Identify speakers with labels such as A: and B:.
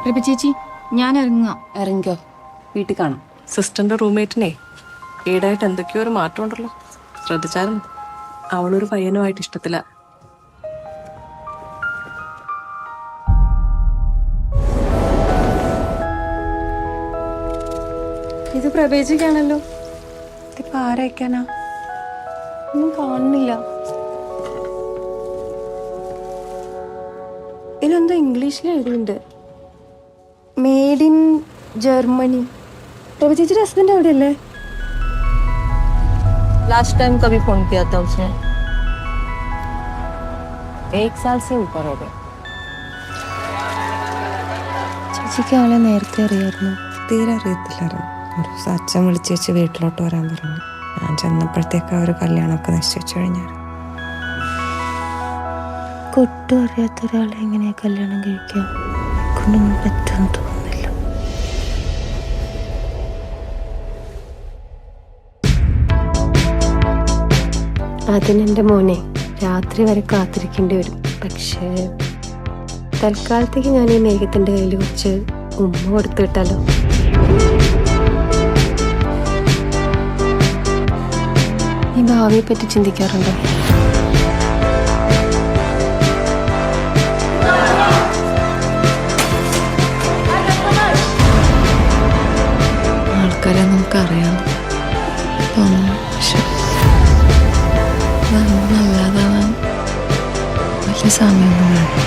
A: പ്രഭ ചേച്ചി ഞാൻ ഇറങ്ങാം.
B: ഇറങ്ങിക്കോ, വീട്ടിൽ കാണാം.
C: സിസ്റ്ററിന്റെ റൂംമേറ്റിനെ ഈടായിട്ട് എന്തൊക്കെയോ ഒരു മാറ്റം ഉണ്ടല്ലോ, ശ്രദ്ധിച്ചാലും അവളൊരു പയ്യനുമായിട്ട് ഇഷ്ടത്തില്ല.
B: ഇത് പ്രവേശിക്കാണല്ലോ. ഇതിപ്പോ ആരയക്കാനാ? ഒന്നും കാണുന്നില്ല. ഇതിലെന്തോ ഇംഗ്ലീഷിൽ എഴുതിയിട്ടുണ്ട്, മെയ്ഡ് ഇൻ ജർമ്മनी. प्रभु ചേച്ചിയുടെ ഹസ്ബൻഡ് അവിടെയല്ലേ?
D: लास्ट टाइम कभी फोन किया था उसने? 1 साल से ऊपर हो गया.
B: ചേച്ചിക്ക് ആളെ നേരത്തെ അറിയായിരുന്നു?
E: തീരെ അറിയത്തില്ലായിരുന്നു. ഒരു ദിവസം അച്ഛൻ വിളിച്ച് വെച്ച് വീട്ടിലോട്ട് വരാൻ പറഞ്ഞു. ഞാൻ ചെന്നപ്പോഴത്തേക്ക് അവർ കല്യാണമൊക്കെ നിശ്ചയിച്ചു കഴിഞ്ഞായിരുന്നു.
B: ഒട്ടും അറിയാത്ത ഒരാളെ എങ്ങനെയാ കല്യാണം കഴിക്കാം? കൊണ്ടൊന്നും പറ്റുമെന്ന് തോന്നുന്നില്ല. അതിനെൻ്റെ മോനെ രാത്രി വരെ കാത്തിരിക്കേണ്ടി വരും. പക്ഷേ തൽക്കാലത്തേക്ക് ഞാൻ ഈ മേഘത്തിൻ്റെ കയ്യിൽ വെച്ച് ഉമ്മ കൊടുത്തു വിട്ടാലോ? ഈ ഭാവിയെ പറ്റി ചിന്തിക്കാറുണ്ടോ?
E: ആൾക്കാരെ നമുക്കറിയാം തോന്നുന്നു, പക്ഷെ നല്ലതാവാൻ വലിയ സമയമൊന്നും വേണം.